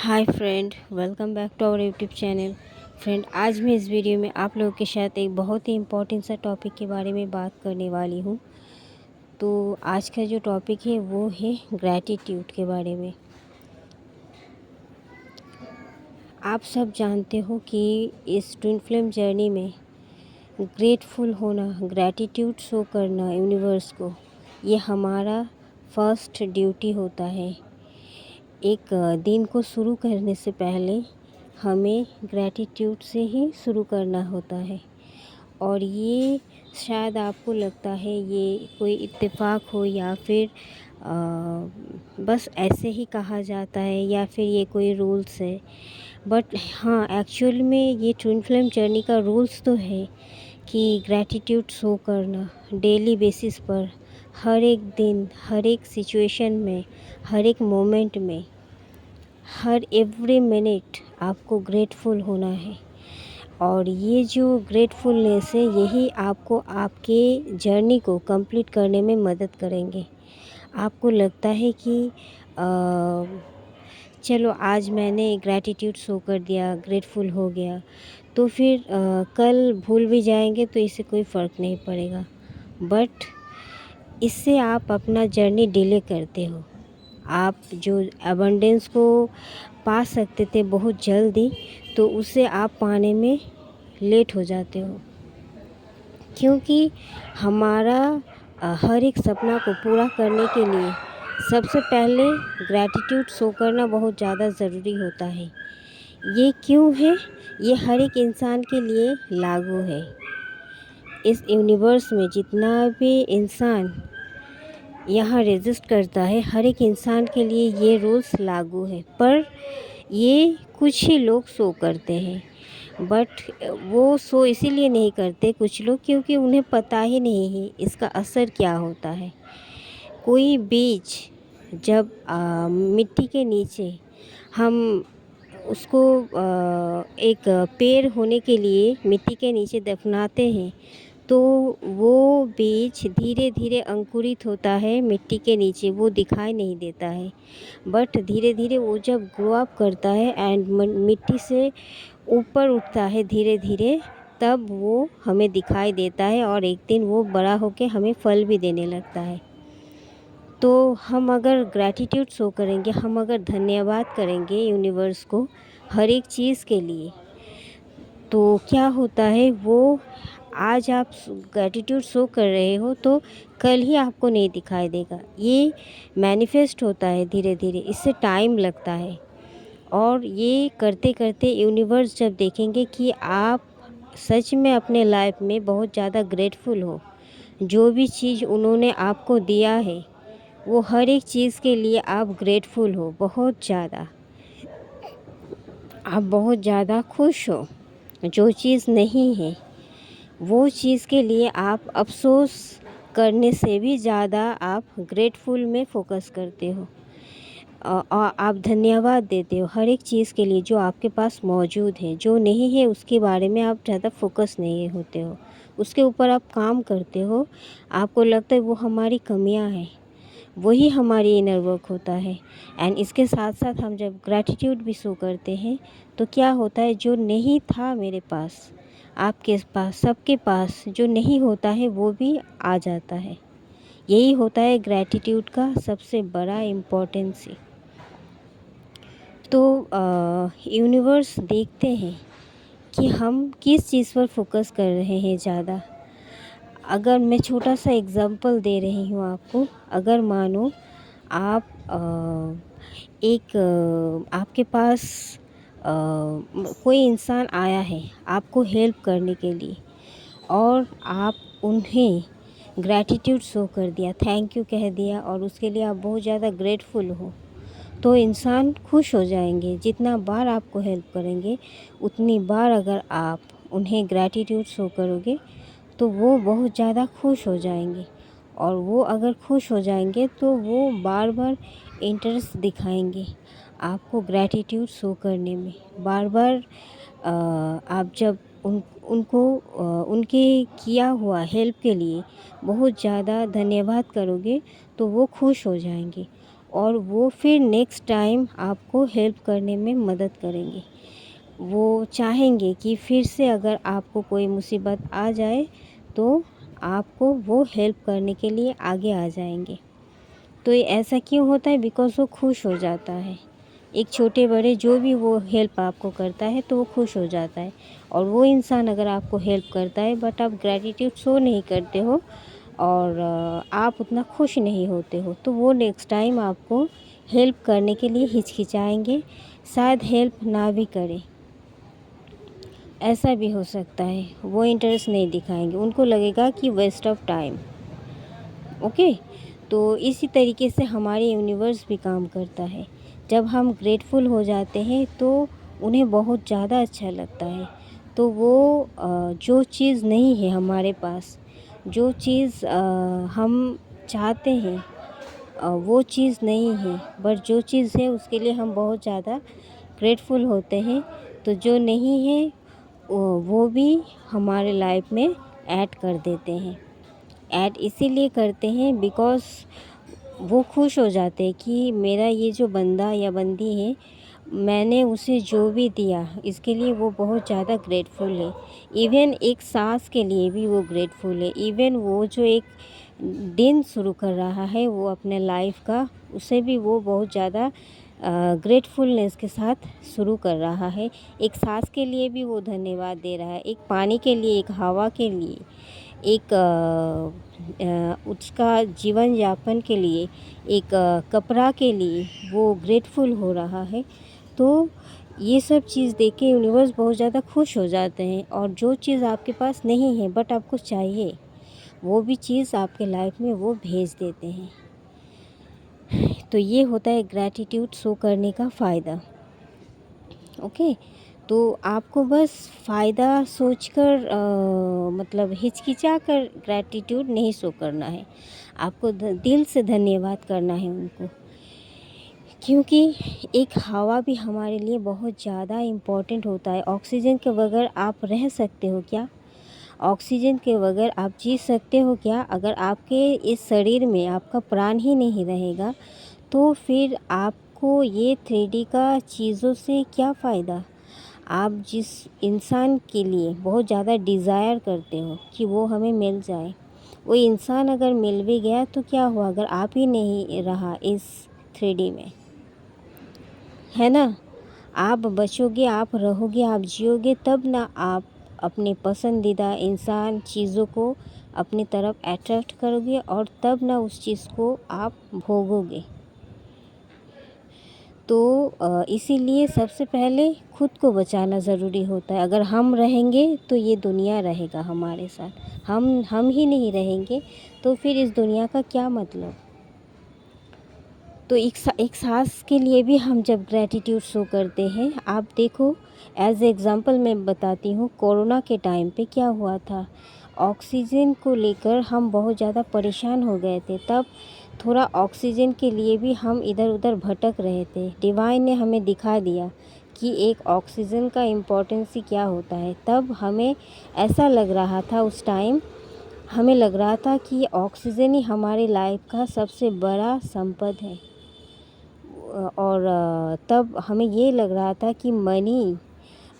Hi friend, welcome back to our YouTube channel. Friend, आज मैं इस वीडियो में आप लोगों के साथ एक बहुत ही इम्पोर्टेंट सा टॉपिक के बारे में बात करने वाली हूँ। तो आज का जो टॉपिक है वो है ग्रैटिट्यूड के बारे में। आप सब जानते हो कि इस ट्विन फ्लेम जर्नी में ग्रेटफुल होना, ग्रैटिट्यूड शो करना यूनिवर्स को, ये हमारा फर्स्ट ड्यूटी होता है। एक दिन को शुरू करने से पहले हमें ग्रैटिट्यूड से ही शुरू करना होता है। और ये शायद आपको लगता है ये कोई इत्तेफाक हो या फिर बस ऐसे ही कहा जाता है या फिर ये कोई रूल्स है। बट हाँ, एक्चुअल में ये ट्विन फ्लेम जर्नी का रूल्स तो है कि ग्रैटिट्यूड शो करना डेली बेसिस पर, हर एक दिन, हर एक सिचुएशन में, हर एक मोमेंट में, हर एवरी मिनट आपको ग्रेटफुल होना है। और ये जो ग्रेटफुलनेस है यही आपको आपके जर्नी को कंप्लीट करने में मदद करेंगे। आपको लगता है कि चलो आज मैंने ग्रैटिट्यूड शो कर दिया, ग्रेटफुल हो गया, तो फिर कल भूल भी जाएंगे तो इससे कोई फ़र्क नहीं पड़ेगा। बट इससे आप अपना जर्नी डिले करते हो। आप जो अबंडेंस को पा सकते थे बहुत जल्दी, तो उसे आप पाने में लेट हो जाते हो। क्योंकि हमारा हर एक सपना को पूरा करने के लिए सबसे पहले ग्रैटिट्यूड शो करना बहुत ज़्यादा ज़रूरी होता है। ये क्यों है? ये हर एक इंसान के लिए लागू है। इस यूनिवर्स में जितना भी इंसान यहाँ रेजिस्ट करता है, हर एक इंसान के लिए ये रूल्स लागू है। पर ये कुछ ही लोग शो करते हैं। बट वो शो इसीलिए नहीं करते कुछ लोग, क्योंकि उन्हें पता ही नहीं है इसका असर क्या होता है। कोई बीज जब मिट्टी के नीचे हम उसको एक पेड़ होने के लिए मिट्टी के नीचे दफनाते हैं, तो वो बीज धीरे धीरे अंकुरित होता है मिट्टी के नीचे, वो दिखाई नहीं देता है। बट धीरे धीरे वो जब ग्रो अप करता है एंड मिट्टी से ऊपर उठता है धीरे धीरे, तब वो हमें दिखाई देता है और एक दिन वो बड़ा होकर हमें फल भी देने लगता है। तो हम अगर ग्रैटिट्यूड शो करेंगे, हम अगर धन्यवाद करेंगे यूनिवर्स को हर एक चीज़ के लिए, तो क्या होता है, वो आज आप ग्रैटिट्यूड शो कर रहे हो तो कल ही आपको नहीं दिखाई देगा। ये मैनिफेस्ट होता है धीरे धीरे, इससे टाइम लगता है। और ये करते करते यूनिवर्स जब देखेंगे कि आप सच में अपने लाइफ में बहुत ज़्यादा ग्रेटफुल हो, जो भी चीज़ उन्होंने आपको दिया है वो हर एक चीज़ के लिए आप ग्रेटफुल हो, बहुत ज़्यादा, आप बहुत ज़्यादा खुश हो। जो चीज़ नहीं है वो चीज़ के लिए आप अफ़सोस करने से भी ज़्यादा आप ग्रेटफुल में फ़ोकस करते हो। और आप धन्यवाद देते हो हर एक चीज़ के लिए जो आपके पास मौजूद है। जो नहीं है उसके बारे में आप ज़्यादा फोकस नहीं होते हो, उसके ऊपर आप काम करते हो। आपको लगता है वो हमारी कमियां हैं, वही हमारी इनर वर्क होता है। एंड इसके साथ साथ हम जब ग्रैटिट्यूड भी शो करते हैं तो क्या होता है, जो नहीं था मेरे पास, आपके पास, सबके पास जो नहीं होता है वो भी आ जाता है। यही होता है ग्रैटिट्यूड का सबसे बड़ा इम्पोर्टेंस। तो यूनिवर्स देखते हैं कि हम किस चीज़ पर फोकस कर रहे हैं ज़्यादा। अगर मैं छोटा सा एग्ज़ाम्पल दे रही हूँ आपको, अगर मानो आप आपके पास कोई इंसान आया है आपको हेल्प करने के लिए, और आप उन्हें ग्रैटिट्यूड शो कर दिया, थैंक यू कह दिया, और उसके लिए आप बहुत ज़्यादा ग्रेटफुल हो, तो इंसान खुश हो जाएंगे। जितना बार आपको हेल्प करेंगे उतनी बार अगर आप उन्हें ग्रैटिट्यूड शो करोगे तो वो बहुत ज़्यादा खुश हो जाएंगे। और वो अगर खुश हो जाएंगे तो वो बार बार इंटरेस्ट दिखाएंगे आपको ग्रैटिट्यूड शो करने में। बार बार आप जब उनको उनके किया हुआ हेल्प के लिए बहुत ज़्यादा धन्यवाद करोगे तो वो खुश हो जाएंगे। और वो फिर नेक्स्ट टाइम आपको हेल्प करने में मदद करेंगे। वो चाहेंगे कि फिर से अगर आपको कोई मुसीबत आ जाए तो आपको वो हेल्प करने के लिए आगे आ जाएंगे। तो ये ऐसा क्यों होता है? बिकॉज़ वो खुश हो जाता है। एक छोटे बड़े जो भी वो हेल्प आपको करता है तो वो खुश हो जाता है। और वो इंसान अगर आपको हेल्प करता है बट आप ग्रैटिट्यूड शो नहीं करते हो और आप उतना खुश नहीं होते हो, तो वो नेक्स्ट टाइम आपको हेल्प करने के लिए हिचकिचाएंगे, शायद हेल्प ना भी करें। ऐसा भी हो सकता है, वो इंटरेस्ट नहीं दिखाएंगे, उनको लगेगा कि वेस्ट ऑफ टाइम। ओके, तो इसी तरीके से हमारे यूनिवर्स भी काम करता है। जब हम ग्रेटफुल हो जाते हैं तो उन्हें बहुत ज़्यादा अच्छा लगता है। तो वो जो चीज़ नहीं है हमारे पास, जो चीज़ हम चाहते हैं वो चीज़ नहीं है, बट जो चीज़ है उसके लिए हम बहुत ज़्यादा ग्रेटफुल होते हैं। तो जो नहीं है वो भी हमारे लाइफ में ऐड कर देते हैं। ऐड इसीलिए करते हैं बिकॉज़ वो खुश हो जाते हैं कि मेरा ये जो बंदा या बंदी है, मैंने उसे जो भी दिया इसके लिए वो बहुत ज़्यादा ग्रेटफुल है। इवन एक सांस के लिए भी वो ग्रेटफुल है। इवन वो जो एक दिन शुरू कर रहा है वो अपने लाइफ का, उसे भी वो बहुत ज़्यादा ग्रेटफुलनेस के साथ शुरू कर रहा है। एक सांस के लिए भी वो धन्यवाद दे रहा है, एक पानी के लिए, एक हवा के लिए, एक उसका जीवन यापन के लिए, एक कपड़ा के लिए वो ग्रेटफुल हो रहा है। तो ये सब चीज़ देख के यूनिवर्स बहुत ज़्यादा खुश हो जाते हैं। और जो चीज़ आपके पास नहीं है बट आपको चाहिए, वो भी चीज़ आपके लाइफ में वो भेज देते हैं। तो ये होता है ग्रैटिट्यूड शो करने का फ़ायदा। ओके, तो आपको बस फ़ायदा सोचकर मतलब हिचकिचा कर ग्रैटिट्यूड नहीं शो करना है। आपको दिल से धन्यवाद करना है उनको, क्योंकि एक हवा भी हमारे लिए बहुत ज़्यादा इम्पोर्टेंट होता है। ऑक्सीजन के बगैर आप रह सकते हो क्या? ऑक्सीजन के बगैर आप जी सकते हो क्या? अगर आपके इस शरीर में आपका प्राण ही नहीं रहेगा तो फिर आपको ये 3D का चीज़ों से क्या फ़ायदा? आप जिस इंसान के लिए बहुत ज़्यादा डिज़ायर करते हो कि वो हमें मिल जाए, वो इंसान अगर मिल भी गया तो क्या हुआ अगर आप ही नहीं रहा इस 3D में, है ना? आप बचोगे, आप रहोगे, आप जियोगे, तब ना आप अपने पसंदीदा इंसान, चीज़ों को अपनी तरफ अट्रैक्ट करोगे और तब ना उस चीज़ को आप भोगोगे। तो इसीलिए सबसे पहले खुद को बचाना ज़रूरी होता है। अगर हम रहेंगे तो ये दुनिया रहेगा हमारे साथ। हम ही नहीं रहेंगे तो फिर इस दुनिया का क्या मतलब? तो एक सांस के लिए भी हम जब ग्रैटिट्यूड शो करते हैं, आप देखो, एज एग्ज़ाम्पल मैं बताती हूँ, कोरोना के टाइम पे क्या हुआ था। ऑक्सीजन को लेकर हम बहुत ज़्यादा परेशान हो गए थे। तब थोड़ा ऑक्सीजन के लिए भी हम इधर उधर भटक रहे थे। डिवाइन ने हमें दिखा दिया कि एक ऑक्सीजन का इम्पोर्टेंस ही क्या होता है। तब हमें ऐसा लग रहा था, उस टाइम हमें लग रहा था कि ऑक्सीजन ही हमारी लाइफ का सबसे बड़ा संपद है। और तब हमें ये लग रहा था कि मनी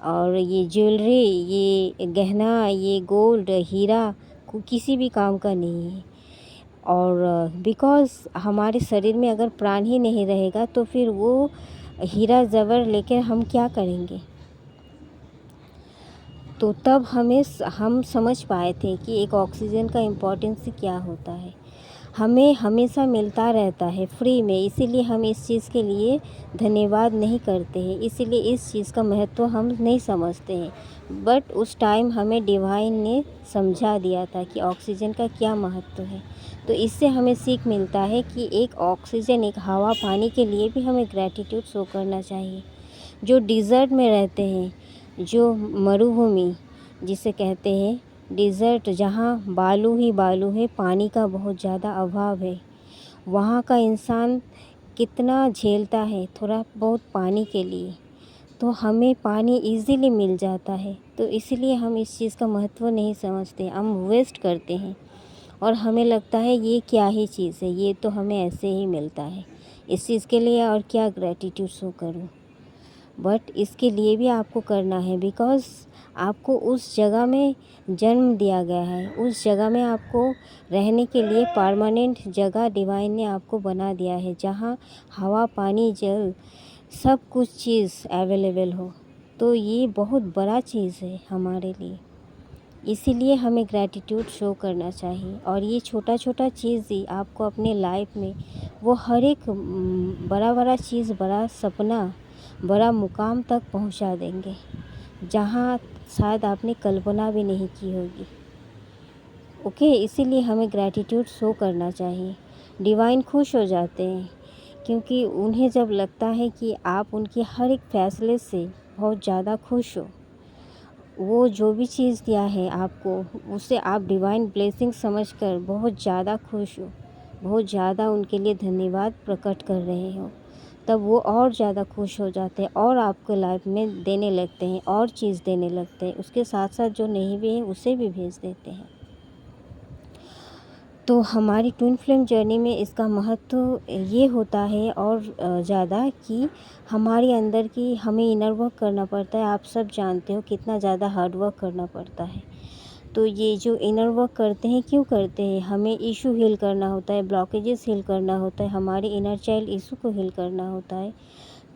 और ये ज्वेलरी, ये गहना, ये गोल्ड, हीरा किसी भी काम का नहीं है। और बिकॉज़ हमारे शरीर में अगर प्राण ही नहीं रहेगा तो फिर वो हीरा ज़ेवर लेकर हम क्या करेंगे? तो तब हम समझ पाए थे कि एक ऑक्सीजन का इम्पोर्टेंस क्या होता है। हमें हमेशा मिलता रहता है फ्री में, इसीलिए हम इस चीज़ के लिए धन्यवाद नहीं करते हैं, इसीलिए इस चीज़ का महत्व हम नहीं समझते हैं। बट उस टाइम हमें डिवाइन ने समझा दिया था कि ऑक्सीजन का क्या महत्व है। तो इससे हमें सीख मिलता है कि एक ऑक्सीजन, एक हवा, पानी के लिए भी हमें ग्रैटिट्यूड शो करना चाहिए। जो डिज़र्ट में रहते हैं, जो मरुभूमि जिसे कहते हैं, डिज़र्ट जहाँ बालू ही बालू है, पानी का बहुत ज़्यादा अभाव है, वहाँ का इंसान कितना झेलता है थोड़ा बहुत पानी के लिए। तो हमें पानी इजीली मिल जाता है, तो इसीलिए हम इस चीज़ का महत्व नहीं समझते, हम वेस्ट करते हैं और हमें लगता है ये क्या ही चीज़ है, ये तो हमें ऐसे ही मिलता है। इस चीज़ के लिए और क्या ग्रैटिट्यूड शो करूँ। बट इसके लिए भी आपको करना है, बिकॉज़ आपको उस जगह में जन्म दिया गया है, उस जगह में आपको रहने के लिए परमानेंट जगह डिवाइन ने आपको बना दिया है, जहाँ हवा, पानी, जल सब कुछ चीज़ अवेलेबल हो। तो ये बहुत बड़ा चीज़ है हमारे लिए, इसीलिए हमें ग्रैटिट्यूड शो करना चाहिए। और ये छोटा छोटा चीज़ ही आपको अपने लाइफ में वो हर एक बड़ा बड़ा चीज़, बड़ा सपना, बड़ा मुकाम तक पहुंचा देंगे, जहां शायद आपने कल्पना भी नहीं की होगी। ओके, इसीलिए हमें ग्रैटिट्यूड शो करना चाहिए। डिवाइन खुश हो जाते हैं, क्योंकि उन्हें जब लगता है कि आप उनके हर एक फैसले से बहुत ज़्यादा खुश हो, वो जो भी चीज़ दिया है आपको, उसे आप डिवाइन ब्लेसिंग समझकर बहुत ज़्यादा खुश हो, बहुत ज़्यादा उनके लिए धन्यवाद प्रकट कर रहे हो, तब वो और ज़्यादा खुश हो जाते हैं और आपको लाइफ में देने लगते हैं, और चीज़ देने लगते हैं। उसके साथ साथ जो नहीं भी है उसे भी भेज देते हैं। तो हमारी ट्विन फ्लेम जर्नी में इसका महत्व ये होता है और ज़्यादा, कि हमारे अंदर की हमें इनर वर्क करना पड़ता है। आप सब जानते हो कितना ज़्यादा हार्ड वर्क करना पड़ता है। तो ये जो इनर वर्क करते हैं, क्यों करते हैं? हमें इशू हील करना होता है, ब्लॉकेजेस हील करना होता है, हमारे इनर चाइल्ड इशू को हील करना होता है।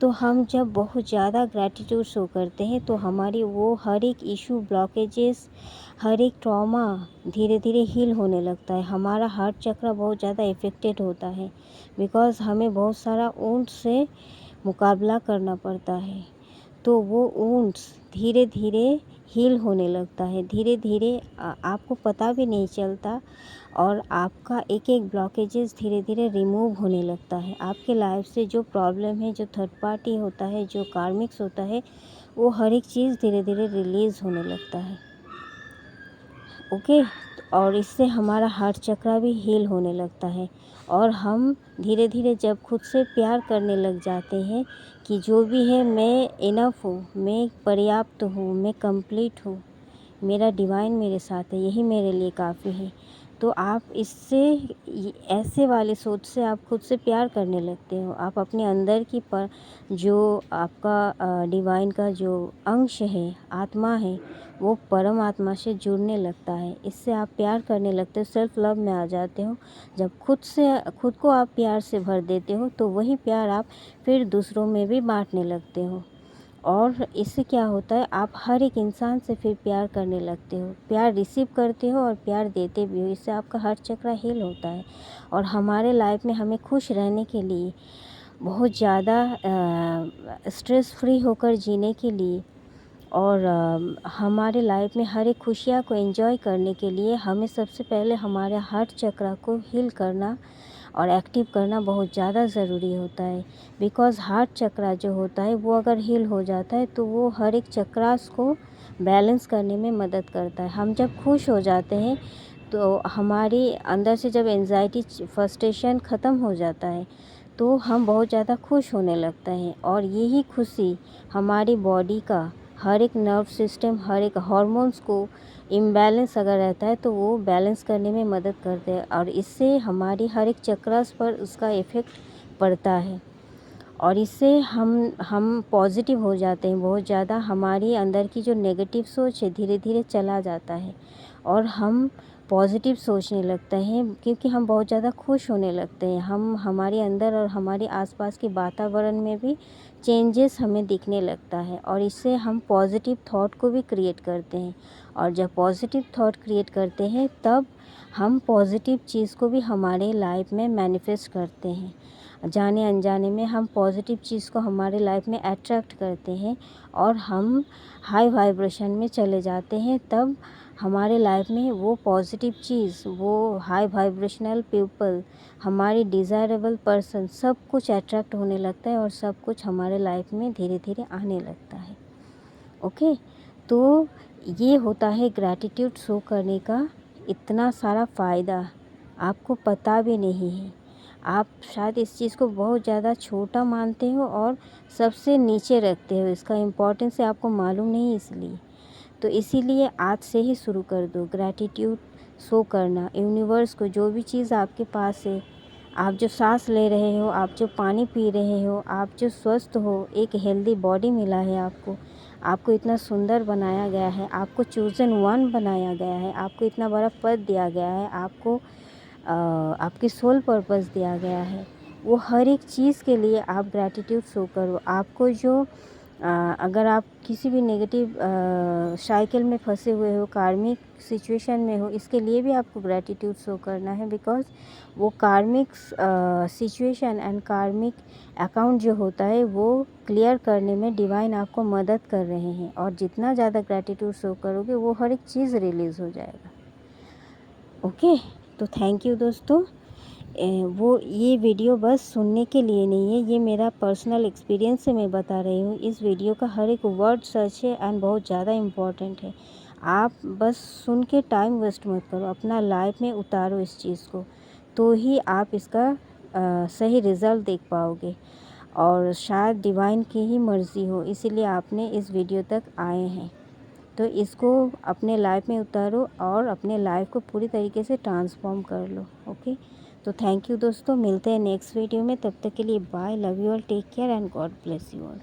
तो हम जब बहुत ज़्यादा ग्रैटिट्यूड शो करते हैं, तो हमारी वो हर एक इशू, ब्लॉकेजेस, हर एक ट्रॉमा धीरे धीरे हील होने लगता है। हमारा हार्ट चक्र बहुत ज़्यादा इफ़ेक्टेड होता है, बिकॉज़ हमें बहुत सारा वुंड से मुकाबला करना पड़ता है। तो वो वुंड्स धीरे धीरे हील होने लगता है, धीरे धीरे आपको पता भी नहीं चलता, और आपका एक एक ब्लॉकेजेस धीरे धीरे रिमूव होने लगता है। आपके लाइफ से जो प्रॉब्लम है, जो थर्ड पार्टी होता है, जो कार्मिक्स होता है, वो हर एक चीज़ धीरे धीरे रिलीज़ होने लगता है। ओके, और इससे हमारा हार्ट चक्र भी हील होने लगता है, और हम धीरे धीरे जब खुद से प्यार करने लग जाते हैं कि जो भी है मैं इनफ हूँ, मैं पर्याप्त हूँ, मैं कंप्लीट हूँ, मेरा डिवाइन मेरे साथ है, यही मेरे लिए काफ़ी है। तो आप इससे ऐसे वाले सोच से आप खुद से प्यार करने लगते हो। आप अपने अंदर की पर जो आपका डिवाइन का जो अंश है, आत्मा है, वो परम आत्मा से जुड़ने लगता है। इससे आप प्यार करने लगते हो, सेल्फ लव में आ जाते हो। जब खुद को आप प्यार से भर देते हो, तो वही प्यार आप फिर दूसरों में भी बांटने लगते हो। और इससे क्या होता है, आप हर एक इंसान से फिर प्यार करने लगते हो, प्यार रिसीव करते हो और प्यार देते भी हो। इससे आपका हर चक्र हील होता है। और हमारे लाइफ में हमें खुश रहने के लिए, बहुत ज़्यादा स्ट्रेस फ्री होकर जीने के लिए, और हमारे लाइफ में हर एक खुशियाँ को एंजॉय करने के लिए, हमें सबसे पहले हमारे हार्ट चक्र को हील करना और एक्टिव करना बहुत ज़्यादा ज़रूरी होता है। बिकॉज़ हार्ट चक्र जो होता है, वो अगर हील हो जाता है, तो वो हर एक चक्रास को बैलेंस करने में मदद करता है। हम जब खुश हो जाते हैं, तो हमारी अंदर से जब एंजाइटी, फ्रस्ट्रेशन ख़त्म हो जाता है, तो हम बहुत ज़्यादा खुश होने लगते हैं। और यही खुशी हमारी बॉडी का हर एक नर्व सिस्टम, हर एक हार्मोन्स को इम्बैलेंस अगर रहता है, तो वो बैलेंस करने में मदद करते हैं, और इससे हमारी हर एक चक्रास पर उसका इफ़ेक्ट पड़ता है। और इससे हम पॉजिटिव हो जाते हैं बहुत ज़्यादा। हमारी अंदर की जो नेगेटिव सोच है, धीरे धीरे चला जाता है, और हम पॉजिटिव सोचने लगते हैं, क्योंकि हम बहुत ज़्यादा खुश होने लगते हैं। हमारे अंदर और हमारे आसपास के वातावरण में भी चेंजेस हमें दिखने लगता है, और इससे हम पॉजिटिव थॉट को भी क्रिएट करते हैं। और जब पॉजिटिव थॉट क्रिएट करते हैं, तब हम पॉजिटिव चीज़ को भी हमारे लाइफ में मैनिफेस्ट करते हैं। जाने अनजाने में हम पॉजिटिव चीज़ को हमारे लाइफ में अट्रैक्ट करते हैं, और हम हाई वाइब्रेशन में चले जाते हैं। तब हमारे लाइफ में वो पॉजिटिव चीज़, वो हाई वाइब्रेशनल पीपल, हमारी डिज़ायरेबल पर्सन, सब कुछ अट्रैक्ट होने लगता है, और सब कुछ हमारे लाइफ में धीरे धीरे आने लगता है। ओके, तो ये होता है ग्रैटिट्यूड शो करने का इतना सारा फ़ायदा, आपको पता भी नहीं है। आप शायद इस चीज़ को बहुत ज़्यादा छोटा मानते हो और सबसे नीचे रखते हो, इसका इम्पोर्टेंस आपको मालूम नहीं इसलिए। तो इसीलिए आज से ही शुरू कर दो ग्रैटिट्यूड शो करना। यूनिवर्स को जो भी चीज़ आपके पास है, आप जो सांस ले रहे हो, आप जो पानी पी रहे हो, आप जो स्वस्थ हो, एक हेल्दी बॉडी मिला है आपको इतना सुंदर बनाया गया है, आपको चूज़न वन बनाया गया है, आपको इतना बड़ा पद दिया गया है, आपको आपकी सोल पर्पस दिया गया है। वो हर एक चीज़ के लिए आप ग्रैटिट्यूड शो करो। आपको जो अगर आप किसी भी नेगेटिव साइकिल में फंसे हुए हो, कार्मिक सिचुएशन में हो, इसके लिए भी आपको ग्रैटिट्यूड शो करना है, बिकॉज़ वो कार्मिक सिचुएशन एंड कार्मिक अकाउंट जो होता है वो क्लियर करने में डिवाइन आपको मदद कर रहे हैं। और जितना ज़्यादा ग्रैटिट्यूड शो करोगे वो हर एक चीज़ रिलीज़ हो जाएगा। ओके, तो थैंक यू दोस्तों। वो ये वीडियो बस सुनने के लिए नहीं है, ये मेरा पर्सनल एक्सपीरियंस से मैं बता रही हूँ। इस वीडियो का हर एक वर्ड सच है एंड बहुत ज़्यादा इम्पॉर्टेंट है। आप बस सुन के टाइम वेस्ट मत करो, अपना लाइफ में उतारो इस चीज़ को, तो ही आप इसका सही रिज़ल्ट देख पाओगे। और शायद डिवाइन की ही मर्ज़ी हो, इसीलिए आपने इस वीडियो तक आए हैं। तो इसको अपने लाइफ में उतारो और अपने लाइफ को पूरी तरीके से ट्रांसफॉर्म कर लो। ओके, तो थैंक यू दोस्तों, मिलते हैं नेक्स्ट वीडियो में। तब तक के लिए bye, love you all, take care and God bless you all.